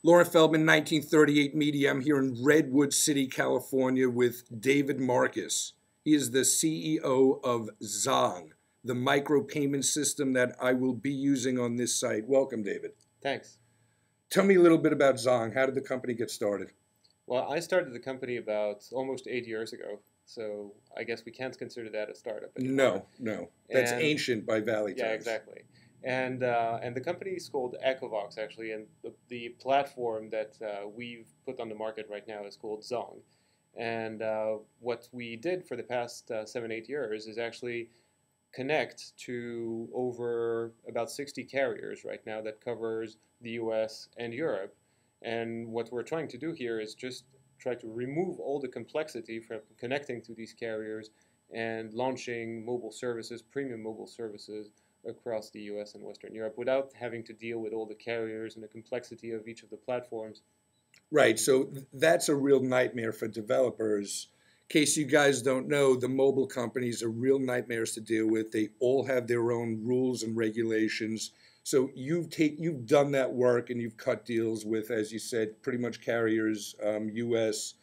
Loren Feldman, 1938 Media. I'm here in Redwood City, California with David Marcus. He is the CEO of Zong, the micropayment system that I will be using on this site. Welcome, David. Thanks. Tell me a little bit about Zong. How did the company get started? Well, I started the company about almost 8 years ago, so I guess we can't consider that a startup anymore. No. That's ancient by Valley terms. Yeah, exactly. And the company is called Echovox, actually, and the platform that we've put on the market right now is called Zong. And what we did for the past 7, 8 years is actually connect to over about 60 carriers right now that covers the US and Europe. And what we're trying to do here is just try to remove all the complexity from connecting to these carriers and launching mobile services, premium mobile services across the US and Western Europe without having to deal with all the carriers and the complexity of each of the platforms. Right, so that's a real nightmare for developers. In case you guys don't know, the mobile companies are real nightmares to deal with. They all have their own rules and regulations. So you've done that work and you've cut deals with, as you said, pretty much carriers, US,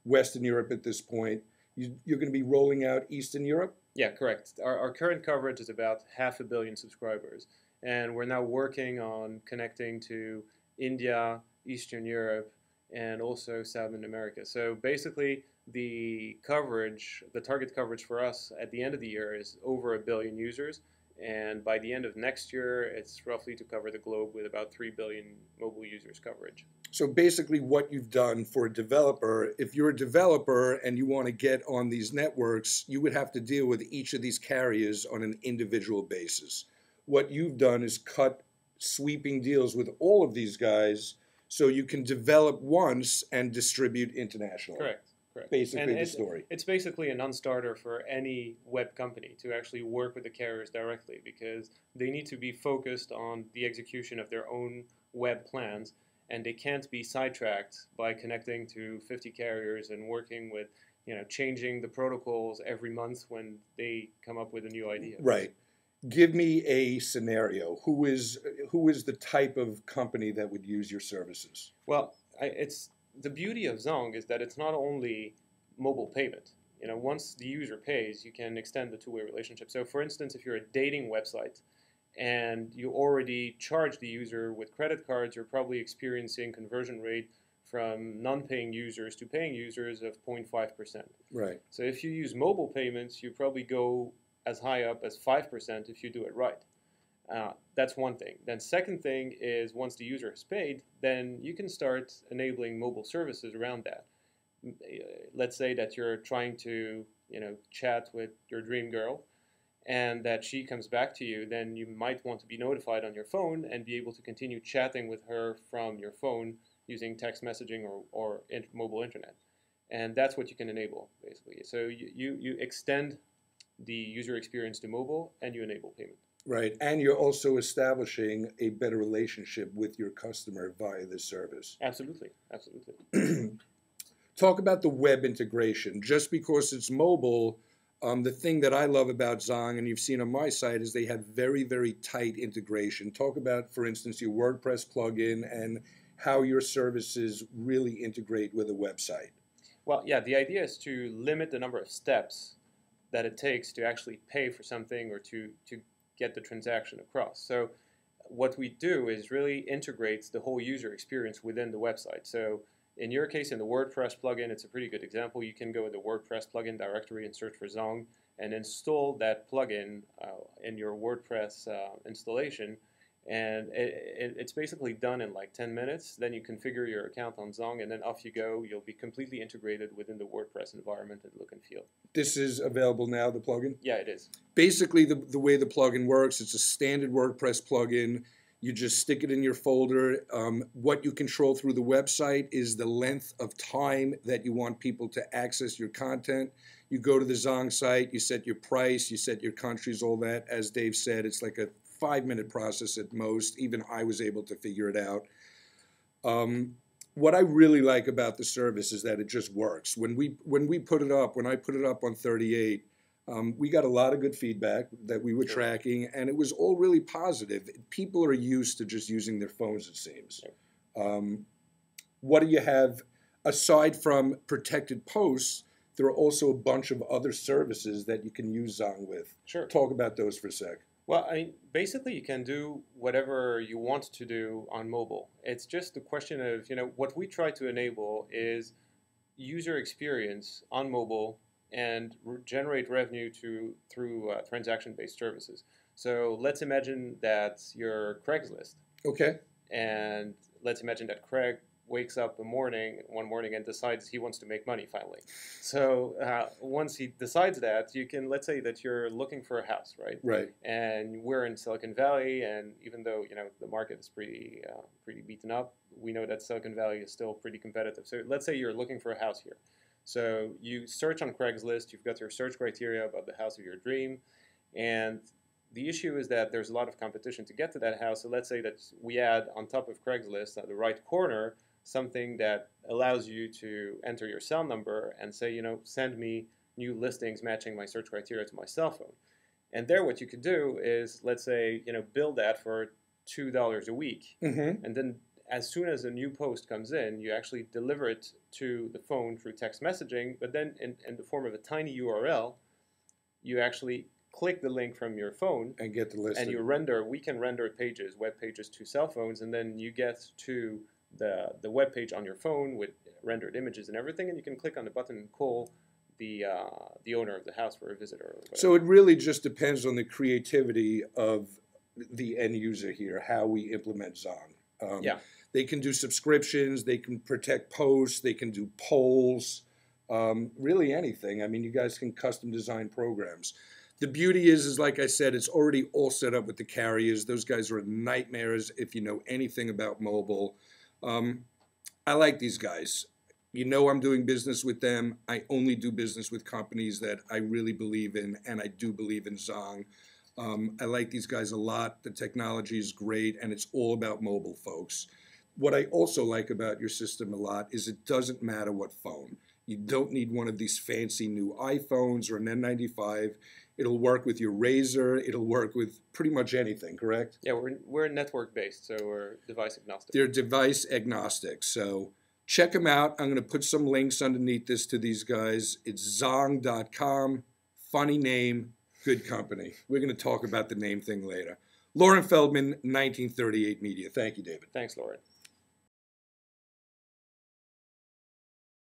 Western Europe at this point. You're going to be rolling out Eastern Europe? Yeah, correct. Our current coverage is about 500 million subscribers. And we're now working on connecting to India, Eastern Europe, and also Southern America. So basically, the target coverage for us at the end of the year is over 1 billion users. And by the end of next year, it's roughly to cover the globe with about 3 billion mobile users coverage. So basically what you've done for a developer, if you're a developer and you want to get on these networks, you would have to deal with each of these carriers on an individual basis. What you've done is cut sweeping deals with all of these guys so you can develop once and distribute internationally. Correct. Basically the story. It's basically a non-starter for any web company to actually work with the carriers directly because they need to be focused on the execution of their own web plans, and they can't be sidetracked by connecting to 50 carriers and working with, changing the protocols every month when they come up with a new idea. Right. Give me a scenario. Who is the type of company that would use your services? Well, the beauty of Zong is that it's not only mobile payment. Once the user pays, you can extend the two-way relationship. So, for instance, if you're a dating website and you already charge the user with credit cards, you're probably experiencing conversion rate from non-paying users to paying users of 0.5%. Right. So if you use mobile payments, you probably go as high up as 5% if you do it right. That's one thing. Then second thing is once the user has paid, then you can start enabling mobile services around that. Let's say that you're trying to chat with your dream girl and that she comes back to you, then you might want to be notified on your phone and be able to continue chatting with her from your phone using text messaging or mobile internet. And that's what you can enable, basically. So you extend the user experience to mobile and you enable payment. Right, and you're also establishing a better relationship with your customer via this service. Absolutely. Talk about the web integration. Just because it's mobile, the thing that I love about Zong, and you've seen on my site, is they have very, very tight integration. Talk about, for instance, your WordPress plugin and how your services really integrate with a website. Well, yeah, the idea is to limit the number of steps that it takes to actually pay for something or to get the transaction across. So what we do is really integrates the whole user experience within the website. So in your case, in the WordPress plugin, it's a pretty good example. You can go to the WordPress plugin directory and search for Zong and install that plugin in your WordPress installation. And it's basically done in like 10 minutes. Then you configure your account on Zong, and then off you go. You'll be completely integrated within the WordPress environment and look and feel. This is available now, the plugin? Yeah, it is. Basically, the way the plugin works, it's a standard WordPress plugin. You just stick it in your folder. What you control through the website is the length of time that you want people to access your content. You go to the Zong site, you set your price, you set your countries, all that. As Dave said, it's like a 5-minute process at most. Even I was able to figure it out. What I really like about the service is that it just works. When I put it up on 38, we got a lot of good feedback that we were tracking, and it was all really positive. People are used to just using their phones, it seems. what do you have aside from protected posts? There are also a bunch of other services that you can use Zong with. Sure. Talk about those for a sec. Well, I mean, basically, you can do whatever you want to do on mobile. It's just a question of, what we try to enable is user experience on mobile and generate revenue through transaction-based services. So let's imagine that you're Craigslist. Okay. And let's imagine that Craig wakes up one morning and decides he wants to make money finally. So once he decides that, let's say that you're looking for a house, right? Right. And we're in Silicon Valley, and even though the market is pretty beaten up, we know that Silicon Valley is still pretty competitive. So let's say you're looking for a house here. So you search on Craigslist, you've got your search criteria about the house of your dream, and the issue is that there's a lot of competition to get to that house. So let's say that we add on top of Craigslist at the right corner something that allows you to enter your cell number and say, send me new listings matching my search criteria to my cell phone. And there what you could do is, let's say, bill that for $2 a week. Mm-hmm. And then as soon as a new post comes in, you actually deliver it to the phone through text messaging, but then in the form of a tiny URL, you actually click the link from your phone and get the listing. And we can render web pages to cell phones, and then you get to the web page on your phone with rendered images and everything, and you can click on the button and call the owner of the house for a visit or whatever. So it really just depends on the creativity of the end user here, how we implement Zong. Yeah. They can do subscriptions, they can protect posts, they can do polls, really anything. I mean, you guys can custom design programs. The beauty is like I said, it's already all set up with the carriers. Those guys are nightmares if you know anything about mobile. I like these guys. I'm doing business with them. I only do business with companies that I really believe in, and I do believe in Zong. I like these guys a lot. The technology is great, and it's all about mobile, folks. What I also like about your system a lot is it doesn't matter what phone. You don't need one of these fancy new iPhones or an N95. It'll work with your Razr. It'll work with pretty much anything, correct? Yeah, we're network based, so we're device agnostic. They're device agnostic. So check them out. I'm going to put some links underneath this to these guys. It's zong.com. Funny name, good company. We're going to talk about the name thing later. Loren Feldman, 1938 Media. Thank you, David. Thanks, Loren.